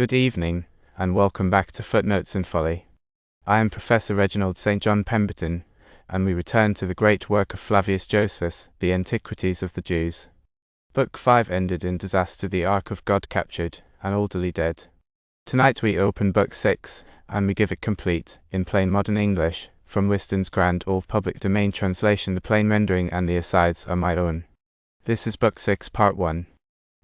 Good evening, and welcome back to Footnotes in Folly. I am Professor Reginald St. John Pemberton, and we return to the great work of Flavius Josephus, the Antiquities of the Jews. Book 5 ended in disaster, the Ark of God captured, and elderly dead. Tonight we open Book 6, and we give it complete, in plain modern English, from Whiston's grand old public domain translation. The plain rendering and the asides are my own. This is Book 6, Part 1.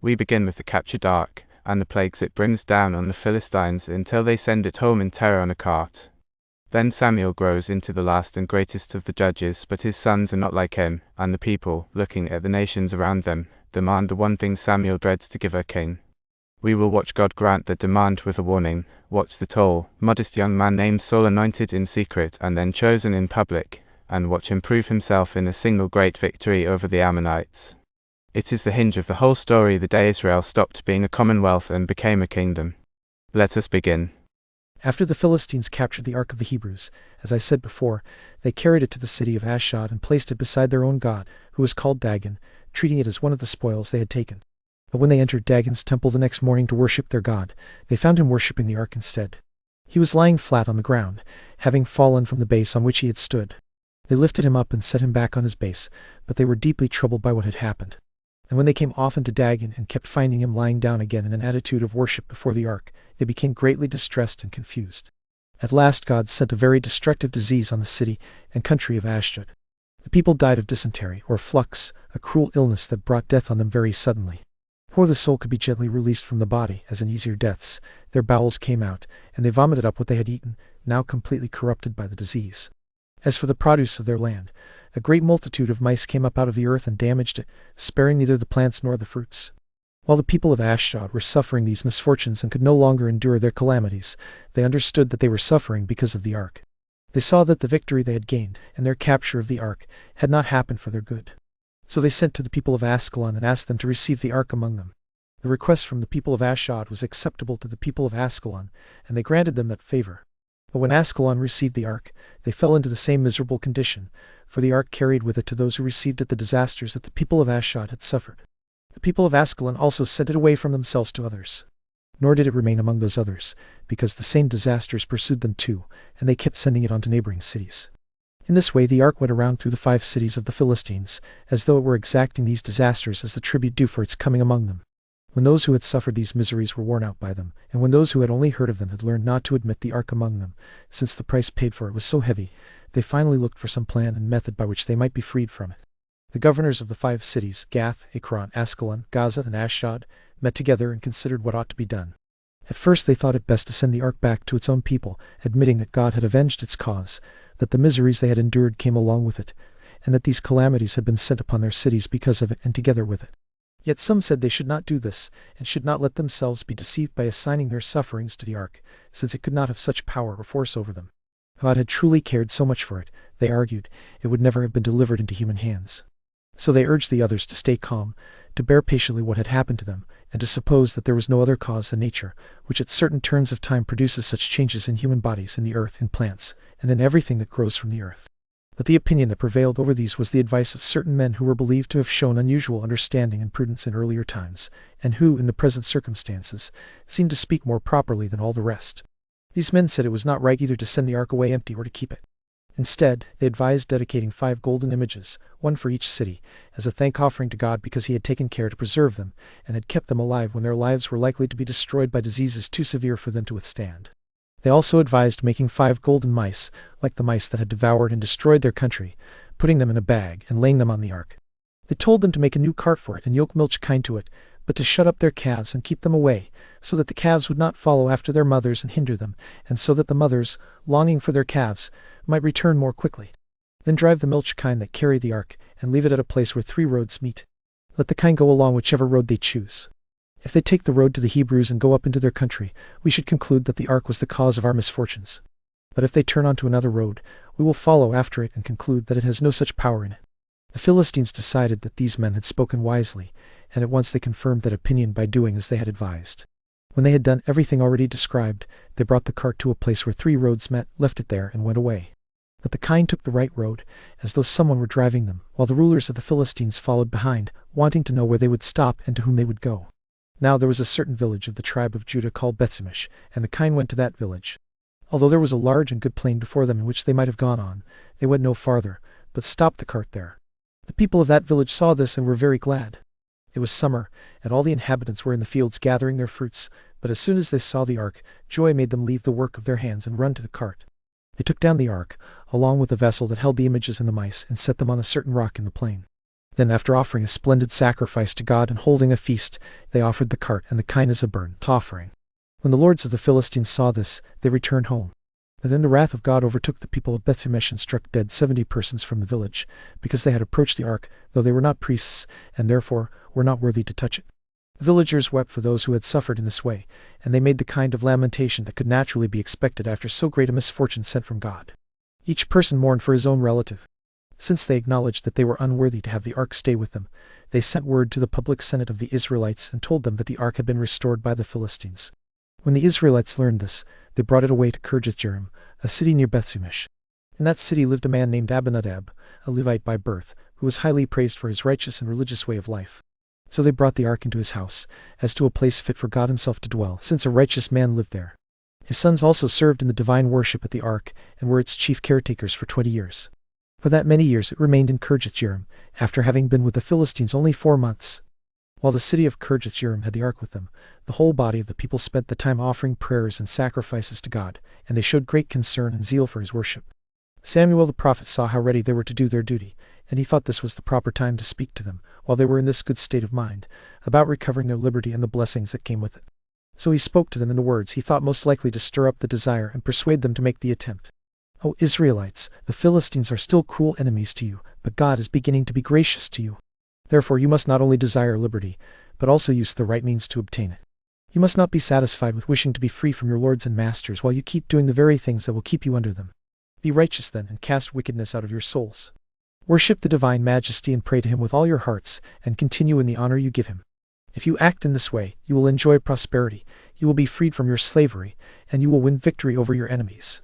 We begin with the captured Ark, and the plagues it brings down on the Philistines until they send it home in terror on a cart. Then Samuel grows into the last and greatest of the judges, but his sons are not like him, and the people, looking at the nations around them, demand the one thing Samuel dreads to give a king. We will watch God grant that demand with a warning, watch the tall, modest young man named Saul anointed in secret and then chosen in public, and watch him prove himself in a single great victory over the Ammonites. It is the hinge of the whole story, the day Israel stopped being a commonwealth and became a kingdom. Let us begin. After the Philistines captured the Ark of the Hebrews, as I said before, they carried it to the city of Ashdod and placed it beside their own god, who was called Dagon, treating it as one of the spoils they had taken. But when they entered Dagon's temple the next morning to worship their god, they found him worshipping the ark instead. He was lying flat on the ground, having fallen from the base on which he had stood. They lifted him up and set him back on his base, but they were deeply troubled by what had happened. And when they came often to Dagon and kept finding him lying down again in an attitude of worship before the ark, they became greatly distressed and confused. At last God sent a very destructive disease on the city and country of Ashdod. The people died of dysentery, or flux, a cruel illness that brought death on them very suddenly. Before the soul could be gently released from the body, as in easier deaths, their bowels came out, and they vomited up what they had eaten, now completely corrupted by the disease. As for the produce of their land, a great multitude of mice came up out of the earth and damaged it, sparing neither the plants nor the fruits. While the people of Ashdod were suffering these misfortunes and could no longer endure their calamities, they understood that they were suffering because of the ark. They saw that the victory they had gained, and their capture of the ark, had not happened for their good. So they sent to the people of Askelon and asked them to receive the ark among them. The request from the people of Ashdod was acceptable to the people of Askelon, and they granted them that favor. But when Askelon received the ark, they fell into the same miserable condition, for the ark carried with it to those who received it the disasters that the people of Ashdod had suffered. The people of Askelon also sent it away from themselves to others. Nor did it remain among those others, because the same disasters pursued them too, and they kept sending it on to neighboring cities. In this way the ark went around through the 5 cities of the Philistines, as though it were exacting these disasters as the tribute due for its coming among them. When those who had suffered these miseries were worn out by them, and when those who had only heard of them had learned not to admit the ark among them, since the price paid for it was so heavy, they finally looked for some plan and method by which they might be freed from it. The governors of the 5 cities, Gath, Ekron, Askelon, Gaza, and Ashdod, met together and considered what ought to be done. At first they thought it best to send the ark back to its own people, admitting that God had avenged its cause, that the miseries they had endured came along with it, and that these calamities had been sent upon their cities because of it and together with it. Yet some said they should not do this, and should not let themselves be deceived by assigning their sufferings to the ark, since it could not have such power or force over them. God had truly cared so much for it, they argued, it would never have been delivered into human hands. So they urged the others to stay calm, to bear patiently what had happened to them, and to suppose that there was no other cause than nature, which at certain turns of time produces such changes in human bodies, in the earth, in plants, and in everything that grows from the earth. But the opinion that prevailed over these was the advice of certain men who were believed to have shown unusual understanding and prudence in earlier times, and who, in the present circumstances, seemed to speak more properly than all the rest. These men said it was not right either to send the ark away empty or to keep it. Instead, they advised dedicating 5 golden images, one for each city, as a thank offering to God because he had taken care to preserve them, and had kept them alive when their lives were likely to be destroyed by diseases too severe for them to withstand. They also advised making 5 golden mice, like the mice that had devoured and destroyed their country, putting them in a bag and laying them on the ark. They told them to make a new cart for it and yoke milch kine to it, but to shut up their calves and keep them away, so that the calves would not follow after their mothers and hinder them, and so that the mothers, longing for their calves, might return more quickly. Then drive the milch kine that carry the ark, and leave it at a place where 3 roads meet. Let the kine go along whichever road they choose. If they take the road to the Hebrews and go up into their country, we should conclude that the ark was the cause of our misfortunes. But if they turn onto another road, we will follow after it and conclude that it has no such power in it. The Philistines decided that these men had spoken wisely, and at once they confirmed that opinion by doing as they had advised. When they had done everything already described, they brought the cart to a place where 3 roads met, left it there, and went away. But the kine took the right road, as though someone were driving them, while the rulers of the Philistines followed behind, wanting to know where they would stop and to whom they would go. Now there was a certain village of the tribe of Judah called Bethshemesh, and the kine went to that village. Although there was a large and good plain before them in which they might have gone on, they went no farther, but stopped the cart there. The people of that village saw this and were very glad. It was summer, and all the inhabitants were in the fields gathering their fruits, but as soon as they saw the ark, joy made them leave the work of their hands and run to the cart. They took down the ark, along with the vessel that held the images and the mice, and set them on a certain rock in the plain. Then, after offering a splendid sacrifice to God and holding a feast, they offered the cart and the kine as a burnt offering. When the lords of the Philistines saw this, they returned home. And then the wrath of God overtook the people of Bethshemesh and struck dead 70 persons from the village, because they had approached the ark, though they were not priests, and therefore were not worthy to touch it. The villagers wept for those who had suffered in this way, and they made the kind of lamentation that could naturally be expected after so great a misfortune sent from God. Each person mourned for his own relative. Since they acknowledged that they were unworthy to have the ark stay with them, they sent word to the public senate of the Israelites and told them that the ark had been restored by the Philistines. When the Israelites learned this, they brought it away to Kirjath-jearim, a city near Bethshemesh. In that city lived a man named Abinadab, a Levite by birth, who was highly praised for his righteous and religious way of life. So they brought the ark into his house, as to a place fit for God himself to dwell, since a righteous man lived there. His sons also served in the divine worship at the ark, and were its chief caretakers for 20 years. For that many years it remained in Kirjath-jearim, after having been with the Philistines only 4 months. While the city of Kirjath-jearim had the ark with them, the whole body of the people spent the time offering prayers and sacrifices to God, and they showed great concern and zeal for his worship. Samuel the prophet saw how ready they were to do their duty, and he thought this was the proper time to speak to them, while they were in this good state of mind, about recovering their liberty and the blessings that came with it. So he spoke to them in the words he thought most likely to stir up the desire and persuade them to make the attempt. O Israelites, the Philistines are still cruel enemies to you, but God is beginning to be gracious to you. Therefore you must not only desire liberty, but also use the right means to obtain it. You must not be satisfied with wishing to be free from your lords and masters while you keep doing the very things that will keep you under them. Be righteous then, and cast wickedness out of your souls. Worship the divine majesty and pray to him with all your hearts, and continue in the honor you give him. If you act in this way, you will enjoy prosperity, you will be freed from your slavery, and you will win victory over your enemies.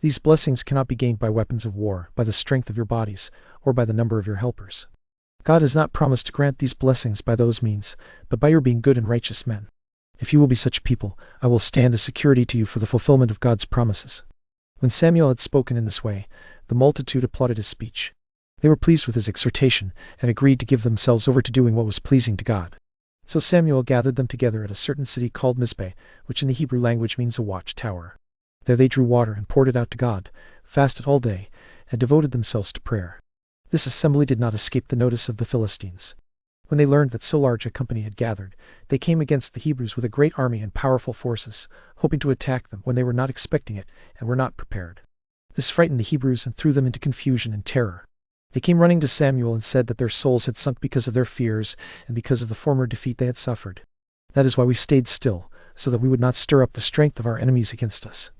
These blessings cannot be gained by weapons of war, by the strength of your bodies, or by the number of your helpers. God has not promised to grant these blessings by those means, but by your being good and righteous men. If you will be such people, I will stand as security to you for the fulfillment of God's promises. When Samuel had spoken in this way, the multitude applauded his speech. They were pleased with his exhortation, and agreed to give themselves over to doing what was pleasing to God. So Samuel gathered them together at a certain city called Mizpeh, which in the Hebrew language means a watch tower. There they drew water and poured it out to God, fasted all day, and devoted themselves to prayer. This assembly did not escape the notice of the Philistines. When they learned that so large a company had gathered, they came against the Hebrews with a great army and powerful forces, hoping to attack them when they were not expecting it and were not prepared. This frightened the Hebrews and threw them into confusion and terror. They came running to Samuel and said that their souls had sunk because of their fears and because of the former defeat they had suffered. That is why we stayed still, so that we would not stir up the strength of our enemies against us.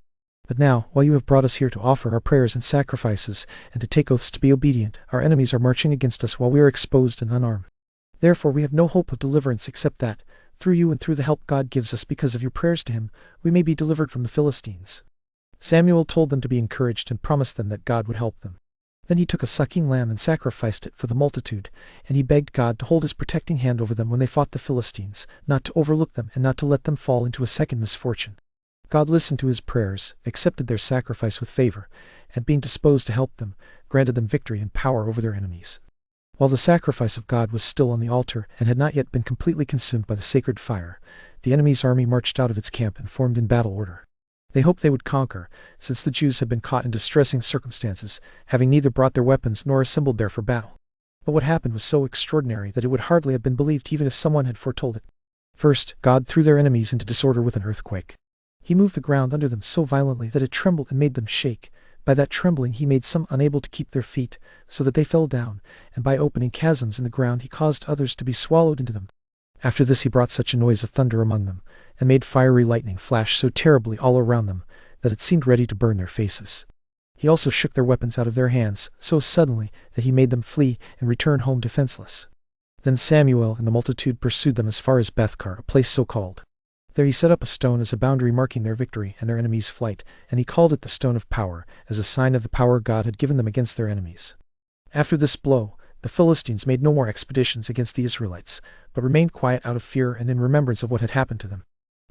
But now, while you have brought us here to offer our prayers and sacrifices, and to take oaths to be obedient, our enemies are marching against us while we are exposed and unarmed. Therefore we have no hope of deliverance except that, through you and through the help God gives us because of your prayers to him, we may be delivered from the Philistines. Samuel told them to be encouraged and promised them that God would help them. Then he took a sucking lamb and sacrificed it for the multitude, and he begged God to hold his protecting hand over them when they fought the Philistines, not to overlook them and not to let them fall into a second misfortune. God listened to his prayers, accepted their sacrifice with favor, and being disposed to help them, granted them victory and power over their enemies. While the sacrifice of God was still on the altar and had not yet been completely consumed by the sacred fire, the enemy's army marched out of its camp and formed in battle order. They hoped they would conquer, since the Jews had been caught in distressing circumstances, having neither brought their weapons nor assembled there for battle. But what happened was so extraordinary that it would hardly have been believed even if someone had foretold it. First, God threw their enemies into disorder with an earthquake. He moved the ground under them so violently that it trembled and made them shake. By that trembling he made some unable to keep their feet, so that they fell down, and by opening chasms in the ground he caused others to be swallowed into them. After this he brought such a noise of thunder among them, and made fiery lightning flash so terribly all around them, that it seemed ready to burn their faces. He also shook their weapons out of their hands so suddenly that he made them flee and return home defenseless. Then Samuel and the multitude pursued them as far as Bethkar, a place so called. There he set up a stone as a boundary marking their victory and their enemies' flight, and he called it the Stone of Power, as a sign of the power God had given them against their enemies. After this blow, The Philistines made no more expeditions against the Israelites, but remained quiet out of fear and in remembrance of what had happened to them.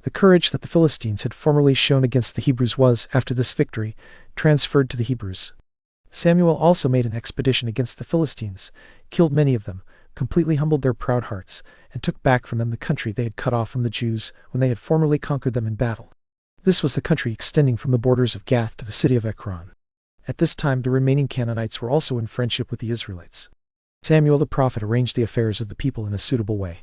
The courage that the Philistines had formerly shown against the Hebrews was, after this victory, transferred to the Hebrews. Samuel also made an expedition against the Philistines, killed many of them, completely humbled their proud hearts, and took back from them the country they had cut off from the Jews when they had formerly conquered them in battle. This was the country extending from the borders of Gath to the city of Ekron. At this time the remaining Canaanites were also in friendship with the Israelites. Samuel the prophet arranged the affairs of the people in a suitable way.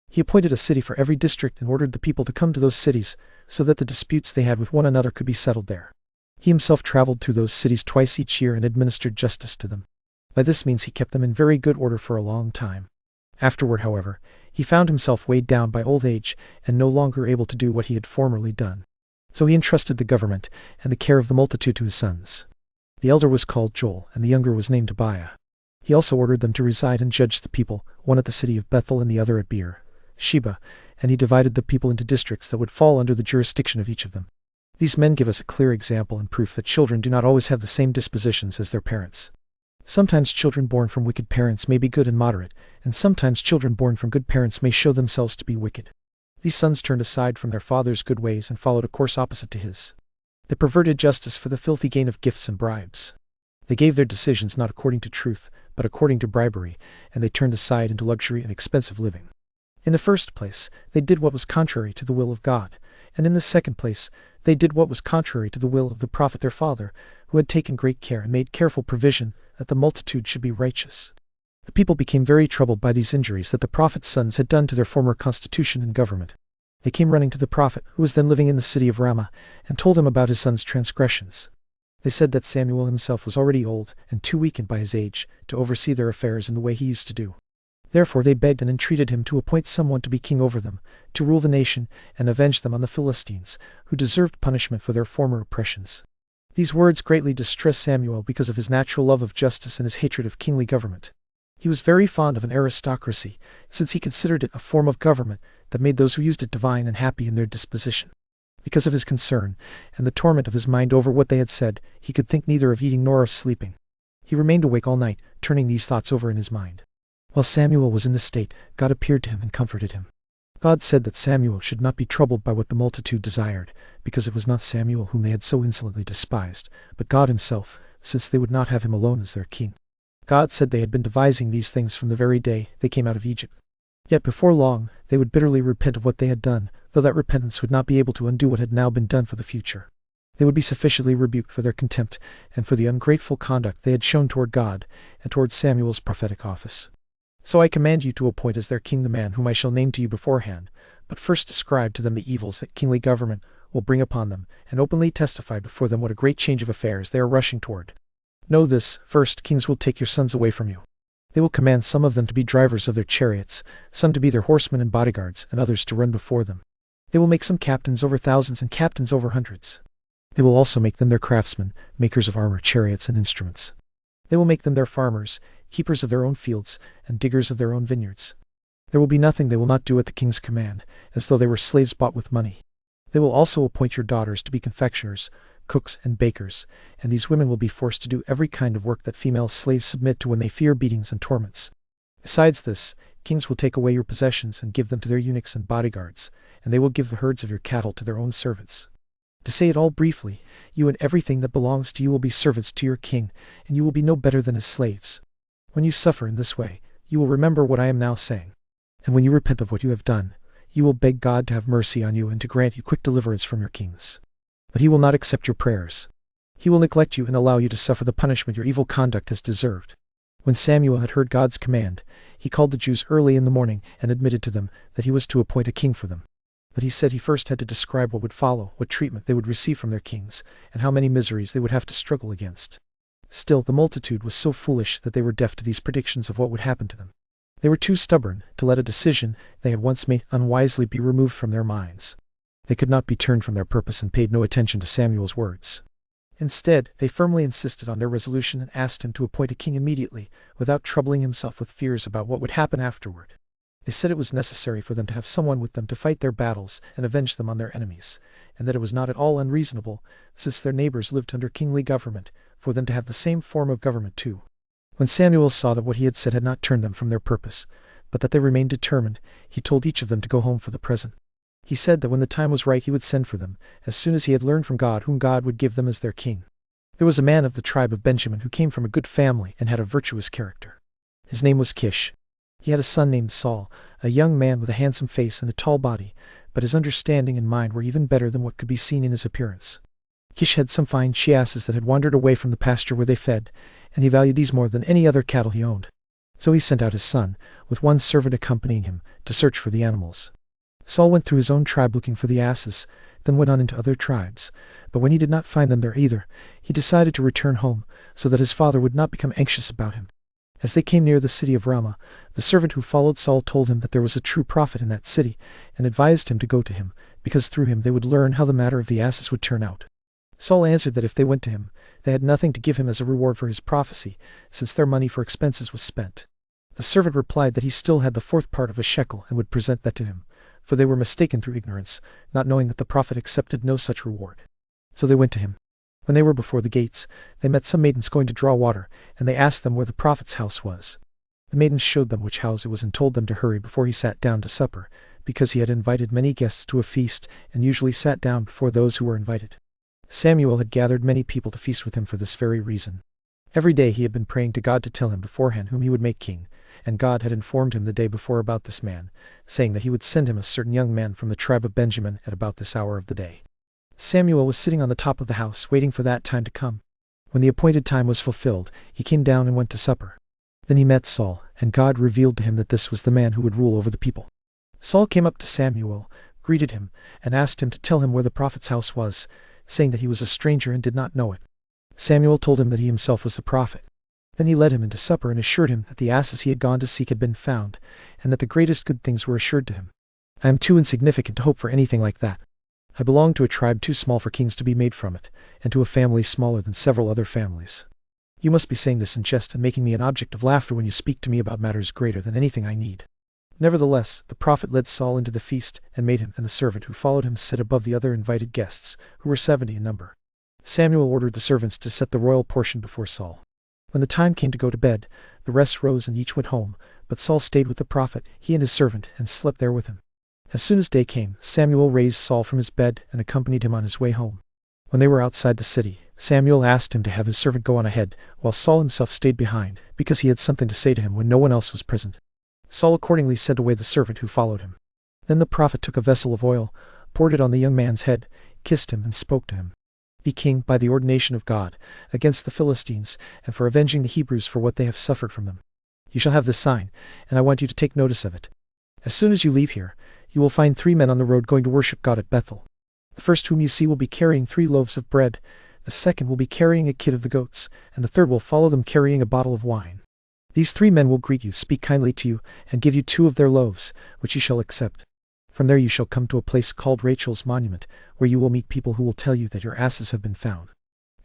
He appointed a city for every district and ordered the people to come to those cities so that the disputes they had with one another could be settled there. He himself traveled through those cities twice each year and administered justice to them. By this means he kept them in very good order for a long time. Afterward, however, he found himself weighed down by old age and no longer able to do what he had formerly done. So he entrusted the government and the care of the multitude to his sons. The elder was called Joel, and the younger was named Tobiah. He also ordered them to reside and judge the people, one at the city of Bethel and the other at Beer, Sheba, and he divided the people into districts that would fall under the jurisdiction of each of them. These men give us a clear example and proof that children do not always have the same dispositions as their parents. Sometimes children born from wicked parents may be good and moderate, and sometimes children born from good parents may show themselves to be wicked. These sons turned aside from their father's good ways and followed a course opposite to his. They perverted justice for the filthy gain of gifts and bribes. They gave their decisions not according to truth, but according to bribery, and they turned aside into luxury and expensive living. In the first place, they did what was contrary to the will of God, and in the second place, they did what was contrary to the will of the prophet their father, who had taken great care and made careful provision that the multitude should be righteous. The people became very troubled by these injuries that the prophet's sons had done to their former constitution and government. They came running to the prophet, who was then living in the city of Ramah, and told him about his son's transgressions. They said that Samuel himself was already old and too weakened by his age to oversee their affairs in the way he used to do. Therefore they begged and entreated him to appoint someone to be king over them, to rule the nation and avenge them on the Philistines, who deserved punishment for their former oppressions. These words greatly distressed Samuel because of his natural love of justice and his hatred of kingly government. He was very fond of an aristocracy, since he considered it a form of government that made those who used it divine and happy in their disposition. Because of his concern, and the torment of his mind over what they had said, he could think neither of eating nor of sleeping. He remained awake all night, turning these thoughts over in his mind. While Samuel was in this state, God appeared to him and comforted him. God said that Samuel should not be troubled by what the multitude desired, because it was not Samuel whom they had so insolently despised, but God himself, since they would not have him alone as their king. God said they had been devising these things from the very day they came out of Egypt. Yet before long they would bitterly repent of what they had done, though that repentance would not be able to undo what had now been done for the future. They would be sufficiently rebuked for their contempt and for the ungrateful conduct they had shown toward God and toward Samuel's prophetic office. So I command you to appoint as their king the man whom I shall name to you beforehand, but first describe to them the evils that kingly government will bring upon them, and openly testify before them what a great change of affairs they are rushing toward. Know this, first, kings will take your sons away from you. They will command some of them to be drivers of their chariots, some to be their horsemen and bodyguards, and others to run before them. They will make some captains over thousands and captains over hundreds. They will also make them their craftsmen, makers of armor, chariots, and instruments. They will make them their farmers, keepers of their own fields, and diggers of their own vineyards. There will be nothing they will not do at the king's command, as though they were slaves bought with money. They will also appoint your daughters to be confectioners, cooks, and bakers, and these women will be forced to do every kind of work that female slaves submit to when they fear beatings and torments. Besides this, kings will take away your possessions and give them to their eunuchs and bodyguards, and they will give the herds of your cattle to their own servants. To say it all briefly, you and everything that belongs to you will be servants to your king, and you will be no better than his slaves. When you suffer in this way, you will remember what I am now saying. And when you repent of what you have done, you will beg God to have mercy on you and to grant you quick deliverance from your kings. But he will not accept your prayers. He will neglect you and allow you to suffer the punishment your evil conduct has deserved. When Samuel had heard God's command, he called the Jews early in the morning and admitted to them that he was to appoint a king for them. But he said he first had to describe what would follow, what treatment they would receive from their kings, and how many miseries they would have to struggle against. Still, the multitude was so foolish that they were deaf to these predictions of what would happen to them. They were too stubborn to let a decision they had once made unwisely be removed from their minds. They could not be turned from their purpose and paid no attention to Samuel's words. Instead, they firmly insisted on their resolution and asked him to appoint a king immediately, without troubling himself with fears about what would happen afterward. They said it was necessary for them to have someone with them to fight their battles and avenge them on their enemies, and that it was not at all unreasonable, since their neighbors lived under kingly government, for them to have the same form of government too. When Samuel saw that what he had said had not turned them from their purpose, but that they remained determined, he told each of them to go home for the present. He said that when the time was right he would send for them, as soon as he had learned from God whom God would give them as their king. There was a man of the tribe of Benjamin who came from a good family and had a virtuous character. His name was Kish. He had a son named Saul, a young man with a handsome face and a tall body, but his understanding and mind were even better than what could be seen in his appearance. Kish had some fine she-asses that had wandered away from the pasture where they fed, and he valued these more than any other cattle he owned. So he sent out his son, with one servant accompanying him, to search for the animals. Saul went through his own tribe looking for the asses, then went on into other tribes, but when he did not find them there either, he decided to return home, so that his father would not become anxious about him. As they came near the city of Ramah, the servant who followed Saul told him that there was a true prophet in that city, and advised him to go to him, because through him they would learn how the matter of the asses would turn out. Saul answered that if they went to him, they had nothing to give him as a reward for his prophecy, since their money for expenses was spent. The servant replied that he still had the fourth part of a shekel and would present that to him, for they were mistaken through ignorance, not knowing that the prophet accepted no such reward. So they went to him. When they were before the gates, they met some maidens going to draw water, and they asked them where the prophet's house was. The maidens showed them which house it was and told them to hurry before he sat down to supper, because he had invited many guests to a feast and usually sat down before those who were invited. Samuel had gathered many people to feast with him for this very reason. Every day he had been praying to God to tell him beforehand whom he would make king, and God had informed him the day before about this man, saying that he would send him a certain young man from the tribe of Benjamin at about this hour of the day. Samuel was sitting on the top of the house, waiting for that time to come. When the appointed time was fulfilled, he came down and went to supper. Then he met Saul, and God revealed to him that this was the man who would rule over the people. Saul came up to Samuel, greeted him, and asked him to tell him where the prophet's house was, saying that he was a stranger and did not know it. Samuel told him that he himself was the prophet. Then he led him into supper and assured him that the asses he had gone to seek had been found, and that the greatest good things were assured to him. I am too insignificant to hope for anything like that. I belong to a tribe too small for kings to be made from it, and to a family smaller than several other families. You must be saying this in jest and making me an object of laughter when you speak to me about matters greater than anything I need. Nevertheless, the prophet led Saul into the feast, and made him and the servant who followed him sit above the other invited guests, who were 70 in number. Samuel ordered the servants to set the royal portion before Saul. When the time came to go to bed, the rest rose and each went home, but Saul stayed with the prophet, he and his servant, and slept there with him. As soon as day came, Samuel raised Saul from his bed and accompanied him on his way home. When they were outside the city, Samuel asked him to have his servant go on ahead, while Saul himself stayed behind, because he had something to say to him when no one else was present. Saul accordingly sent away the servant who followed him. Then the prophet took a vessel of oil, poured it on the young man's head, kissed him, and spoke to him. Be king by the ordination of God, against the Philistines, and for avenging the Hebrews for what they have suffered from them. You shall have this sign, and I want you to take notice of it. As soon as you leave here, you will find 3 men on the road going to worship God at Bethel. The first whom you see will be carrying 3 loaves of bread, the second will be carrying a kid of the goats, and the third will follow them carrying a bottle of wine. These 3 men will greet you, speak kindly to you, and give you 2 of their loaves, which you shall accept. From there you shall come to a place called Rachel's Monument, where you will meet people who will tell you that your asses have been found.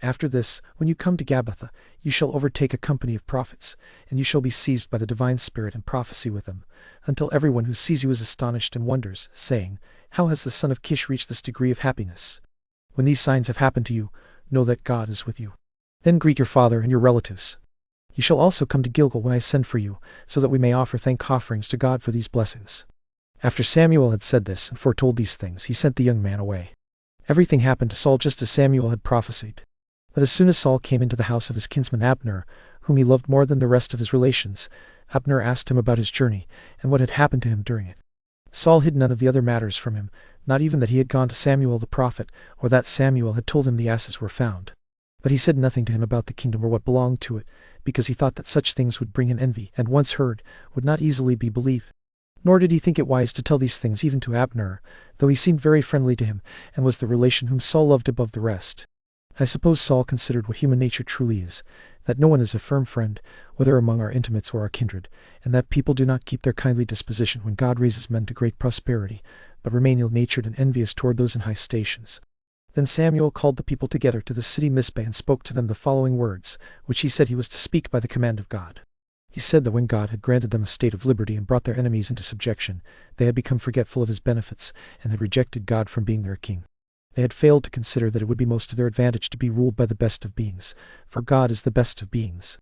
After this, when you come to Gabbatha, you shall overtake a company of prophets, and you shall be seized by the divine spirit and prophesy with them, until everyone who sees you is astonished and wonders, saying, How has the son of Kish reached this degree of happiness? When these signs have happened to you, know that God is with you. Then greet your father and your relatives. You shall also come to Gilgal when I send for you, so that we may offer thank offerings to God for these blessings. After Samuel had said this and foretold these things, he sent the young man away. Everything happened to Saul just as Samuel had prophesied. But as soon as Saul came into the house of his kinsman Abner, whom he loved more than the rest of his relations, Abner asked him about his journey, and what had happened to him during it. Saul hid none of the other matters from him, not even that he had gone to Samuel the prophet, or that Samuel had told him the asses were found. But he said nothing to him about the kingdom or what belonged to it, because he thought that such things would bring him envy, and once heard, would not easily be believed. Nor did he think it wise to tell these things even to Abner, though he seemed very friendly to him, and was the relation whom Saul loved above the rest. I suppose Saul considered what human nature truly is, that no one is a firm friend, whether among our intimates or our kindred, and that people do not keep their kindly disposition when God raises men to great prosperity, but remain ill-natured and envious toward those in high stations. Then Samuel called the people together to the city Mizpah and spoke to them the following words, which he said he was to speak by the command of God. He said that when God had granted them a state of liberty and brought their enemies into subjection, they had become forgetful of his benefits, and had rejected God from being their king. They had failed to consider that it would be most to their advantage to be ruled by the best of beings, for God is the best of beings.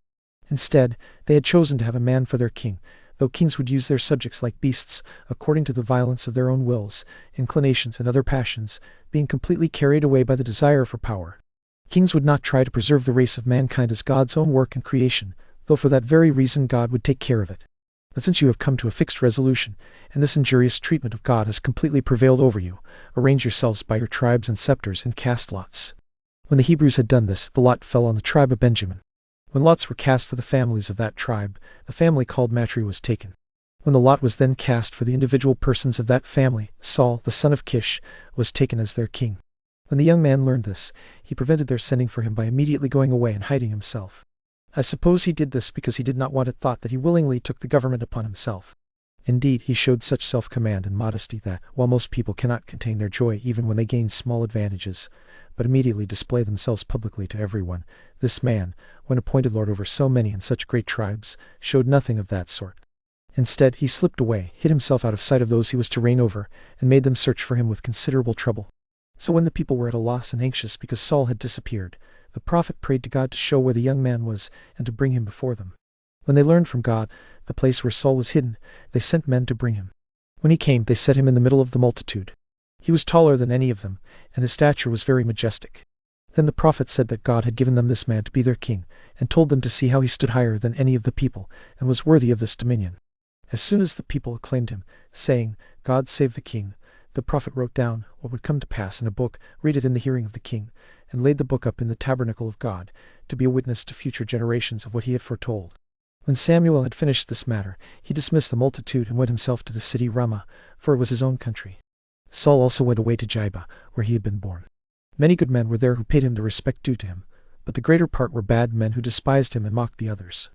Instead, they had chosen to have a man for their king, though kings would use their subjects like beasts, according to the violence of their own wills, inclinations, and other passions, being completely carried away by the desire for power. Kings would not try to preserve the race of mankind as God's own work and creation, though for that very reason God would take care of it. But since you have come to a fixed resolution, and this injurious treatment of God has completely prevailed over you, arrange yourselves by your tribes and scepters and cast lots. When the Hebrews had done this, the lot fell on the tribe of Benjamin. When lots were cast for the families of that tribe, the family called Matri was taken. When the lot was then cast for the individual persons of that family, Saul, the son of Kish, was taken as their king. When the young man learned this, he prevented their sending for him by immediately going away and hiding himself. I suppose he did this because he did not want it thought that he willingly took the government upon himself. Indeed, he showed such self-command and modesty that, while most people cannot contain their joy even when they gain small advantages, but immediately display themselves publicly to everyone, this man, when appointed lord over so many and such great tribes, showed nothing of that sort. Instead, he slipped away, hid himself out of sight of those he was to reign over, and made them search for him with considerable trouble. So when the people were at a loss and anxious because Saul had disappeared, the prophet prayed to God to show where the young man was and to bring him before them. When they learned from God the place where Saul was hidden, they sent men to bring him. When he came, they set him in the middle of the multitude. He was taller than any of them, and his stature was very majestic. Then the prophet said that God had given them this man to be their king, and told them to see how he stood higher than any of the people, and was worthy of this dominion. As soon as the people acclaimed him, saying, "God save the king," the prophet wrote down what would come to pass in a book, read it in the hearing of the king, and laid the book up in the tabernacle of God, to be a witness to future generations of what he had foretold. When Samuel had finished this matter, he dismissed the multitude and went himself to the city Ramah, for it was his own country. Saul also went away to Jibah, where he had been born. Many good men were there who paid him the respect due to him, but the greater part were bad men who despised him and mocked the others.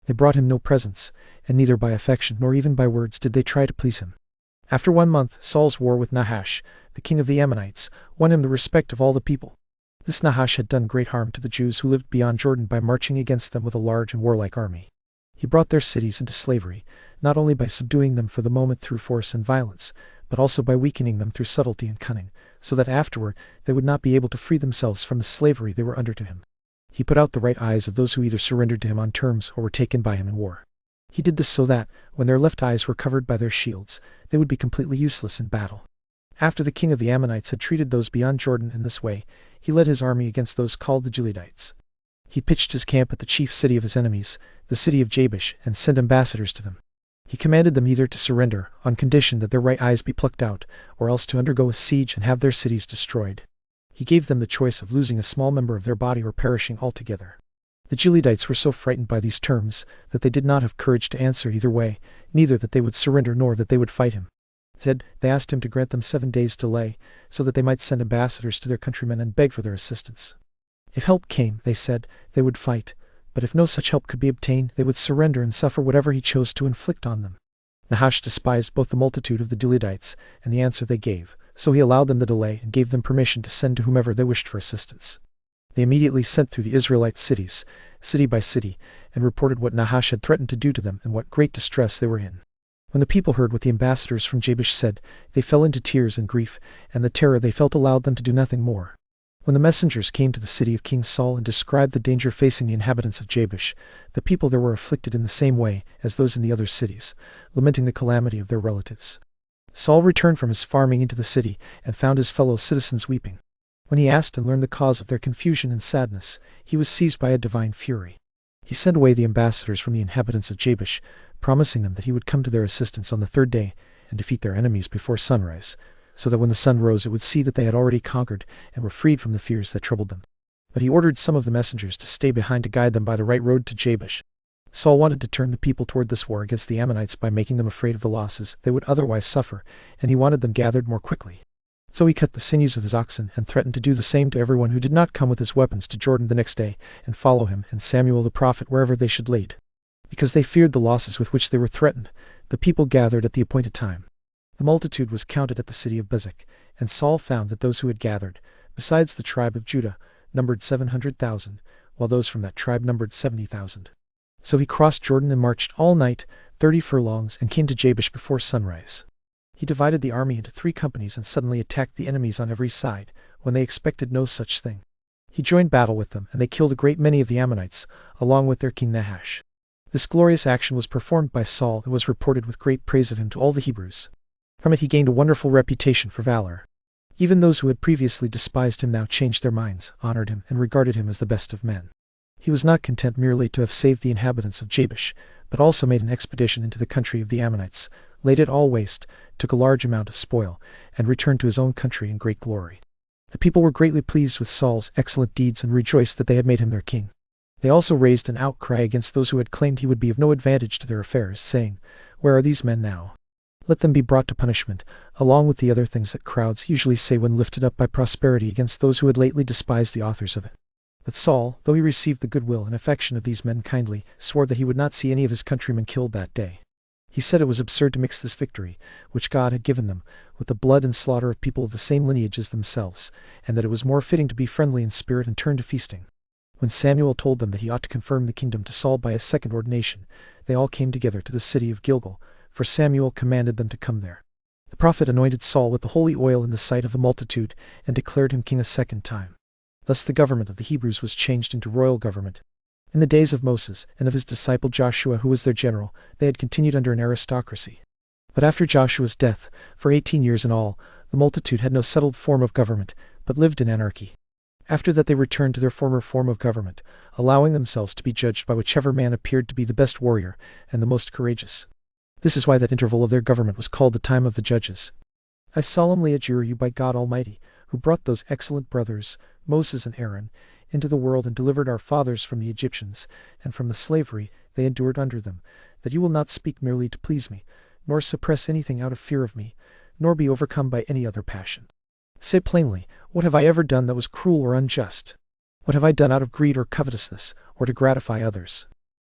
They brought him no presents, and neither by affection nor even by words did they try to please him. After 1 month, Saul's war with Nahash, the king of the Ammonites, won him the respect of all the people. This Nahash had done great harm to the Jews who lived beyond Jordan by marching against them with a large and warlike army. He brought their cities into slavery, not only by subduing them for the moment through force and violence, but also by weakening them through subtlety and cunning, so that afterward they would not be able to free themselves from the slavery they were under to him. He put out the right eyes of those who either surrendered to him on terms or were taken by him in war. He did this so that, when their left eyes were covered by their shields, they would be completely useless in battle. After the king of the Ammonites had treated those beyond Jordan in this way, he led his army against those called the Israelites. He pitched his camp at the chief city of his enemies, the city of Jabesh, and sent ambassadors to them. He commanded them either to surrender, on condition that their right eyes be plucked out, or else to undergo a siege and have their cities destroyed. He gave them the choice of losing a small member of their body or perishing altogether. The Israelites were so frightened by these terms that they did not have courage to answer either way, neither that they would surrender nor that they would fight him. Instead, they asked him to grant them 7 days' delay, so that they might send ambassadors to their countrymen and beg for their assistance. If help came, they said, they would fight, but if no such help could be obtained, they would surrender and suffer whatever he chose to inflict on them. Nahash despised both the multitude of the Israelites and the answer they gave, so he allowed them the delay and gave them permission to send to whomever they wished for assistance. They immediately sent through the Israelite cities, city by city, and reported what Nahash had threatened to do to them and what great distress they were in. When the people heard what the ambassadors from Jabesh said, they fell into tears and grief, and the terror they felt allowed them to do nothing more. When the messengers came to the city of King Saul and described the danger facing the inhabitants of Jabesh, the people there were afflicted in the same way as those in the other cities, lamenting the calamity of their relatives. Saul returned from his farming into the city and found his fellow citizens weeping. When he asked and learned the cause of their confusion and sadness, he was seized by a divine fury. He sent away the ambassadors from the inhabitants of Jabesh, promising them that he would come to their assistance on the 3rd day and defeat their enemies before sunrise, so that when the sun rose it would see that they had already conquered and were freed from the fears that troubled them. But he ordered some of the messengers to stay behind to guide them by the right road to Jabesh. Saul wanted to turn the people toward this war against the Ammonites by making them afraid of the losses they would otherwise suffer, and he wanted them gathered more quickly. So he cut the sinews of his oxen and threatened to do the same to everyone who did not come with his weapons to Jordan the next day and follow him and Samuel the prophet wherever they should lead. Because they feared the losses with which they were threatened, the people gathered at the appointed time. The multitude was counted at the city of Bezek, and Saul found that those who had gathered, besides the tribe of Judah, numbered 700,000, while those from that tribe numbered 70,000. So he crossed Jordan and marched all night, 30 furlongs, and came to Jabesh before sunrise. He divided the army into 3 companies and suddenly attacked the enemies on every side, when they expected no such thing. He joined battle with them, and they killed a great many of the Ammonites, along with their king Nahash. This glorious action was performed by Saul and was reported with great praise of him to all the Hebrews. From it he gained a wonderful reputation for valor. Even those who had previously despised him now changed their minds, honored him, and regarded him as the best of men. He was not content merely to have saved the inhabitants of Jabesh, but also made an expedition into the country of the Ammonites, laid it all waste, took a large amount of spoil, and returned to his own country in great glory. The people were greatly pleased with Saul's excellent deeds and rejoiced that they had made him their king. They also raised an outcry against those who had claimed he would be of no advantage to their affairs, saying, "Where are these men now? Let them be brought to punishment," along with the other things that crowds usually say when lifted up by prosperity against those who had lately despised the authors of it. But Saul, though he received the goodwill and affection of these men kindly, swore that he would not see any of his countrymen killed that day. He said it was absurd to mix this victory, which God had given them, with the blood and slaughter of people of the same lineage as themselves, and that it was more fitting to be friendly in spirit and turn to feasting. When Samuel told them that he ought to confirm the kingdom to Saul by a second ordination, they all came together to the city of Gilgal, for Samuel commanded them to come there. The prophet anointed Saul with the holy oil in the sight of the multitude, and declared him king a second time. Thus the government of the Hebrews was changed into royal government. In the days of Moses and of his disciple Joshua, who was their general, they had continued under an aristocracy. But after Joshua's death, for 18 years in all, the multitude had no settled form of government, but lived in anarchy. After that they returned to their former form of government, allowing themselves to be judged by whichever man appeared to be the best warrior and the most courageous. This is why that interval of their government was called the time of the judges. I solemnly adjure you by God Almighty, who brought those excellent brothers, Moses and Aaron, into the world and delivered our fathers from the Egyptians, and from the slavery they endured under them, that you will not speak merely to please me, nor suppress anything out of fear of me, nor be overcome by any other passion. Say plainly, what have I ever done that was cruel or unjust? What have I done out of greed or covetousness, or to gratify others?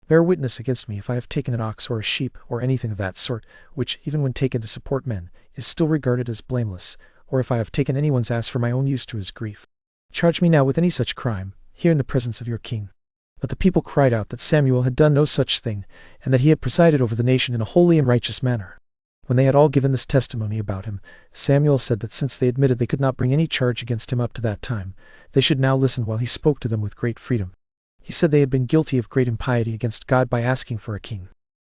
Bear witness against me if I have taken an ox or a sheep, or anything of that sort, which, even when taken to support men, is still regarded as blameless, or if I have taken anyone's ass for my own use to his grief. Charge me now with any such crime, here in the presence of your king." But the people cried out that Samuel had done no such thing, and that he had presided over the nation in a holy and righteous manner. When they had all given this testimony about him, Samuel said that since they admitted they could not bring any charge against him up to that time, they should now listen while he spoke to them with great freedom. He said they had been guilty of great impiety against God by asking for a king.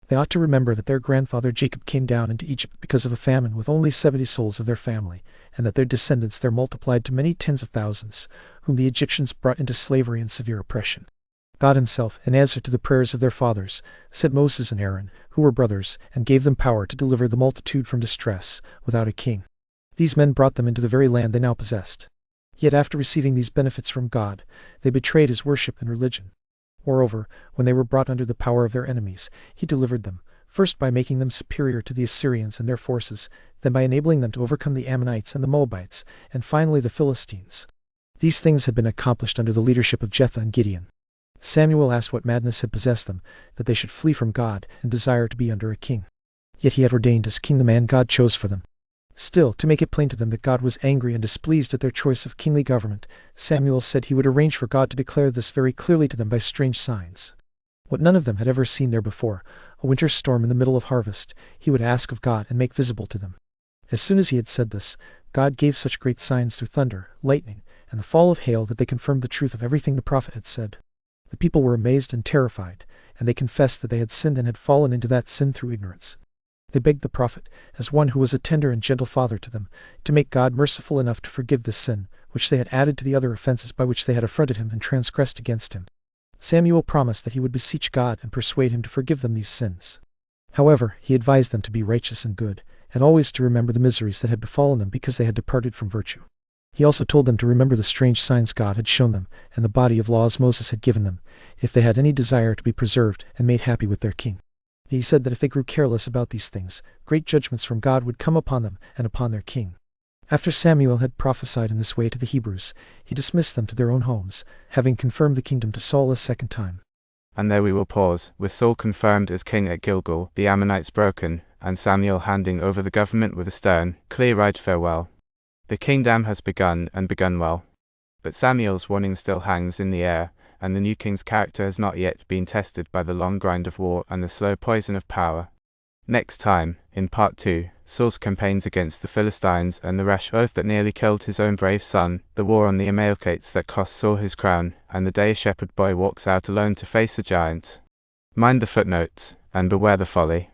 They ought to remember that their grandfather Jacob came down into Egypt because of a famine with only 70 souls of their family, and that their descendants there multiplied to many tens of thousands, whom the Egyptians brought into slavery and severe oppression. God himself, in answer to the prayers of their fathers, sent Moses and Aaron, who were brothers, and gave them power to deliver the multitude from distress, without a king. These men brought them into the very land they now possessed. Yet after receiving these benefits from God, they betrayed his worship and religion. Moreover, when they were brought under the power of their enemies, he delivered them, first by making them superior to the Assyrians and their forces, then by enabling them to overcome the Ammonites and the Moabites, and finally the Philistines. These things had been accomplished under the leadership of Jephthah and Gideon. Samuel asked what madness had possessed them, that they should flee from God and desire to be under a king. Yet he had ordained as king the man God chose for them. Still, to make it plain to them that God was angry and displeased at their choice of kingly government, Samuel said he would arrange for God to declare this very clearly to them by strange signs. What none of them had ever seen there before, a winter storm in the middle of harvest, he would ask of God and make visible to them. As soon as he had said this, God gave such great signs through thunder, lightning, and the fall of hail that they confirmed the truth of everything the prophet had said. The people were amazed and terrified, and they confessed that they had sinned and had fallen into that sin through ignorance. They begged the prophet, as one who was a tender and gentle father to them, to make God merciful enough to forgive this sin, which they had added to the other offenses by which they had affronted him and transgressed against him. Samuel promised that he would beseech God and persuade him to forgive them these sins. However, he advised them to be righteous and good, and always to remember the miseries that had befallen them because they had departed from virtue. He also told them to remember the strange signs God had shown them, and the body of laws Moses had given them, if they had any desire to be preserved and made happy with their king. He said that if they grew careless about these things, great judgments from God would come upon them and upon their king. After Samuel had prophesied in this way to the Hebrews, he dismissed them to their own homes, having confirmed the kingdom to Saul a second time. And there we will pause, with Saul confirmed as king at Gilgal, the Ammonites broken, and Samuel handing over the government with a stern, clear-eyed farewell. The kingdom has begun, and begun well. But Samuel's warning still hangs in the air, and the new king's character has not yet been tested by the long grind of war and the slow poison of power. Next time, in Part 2, Saul's campaigns against the Philistines and the rash oath that nearly killed his own brave son, the war on the Amalekites that cost Saul his crown, and the day a shepherd boy walks out alone to face a giant. Mind the footnotes, and beware the folly.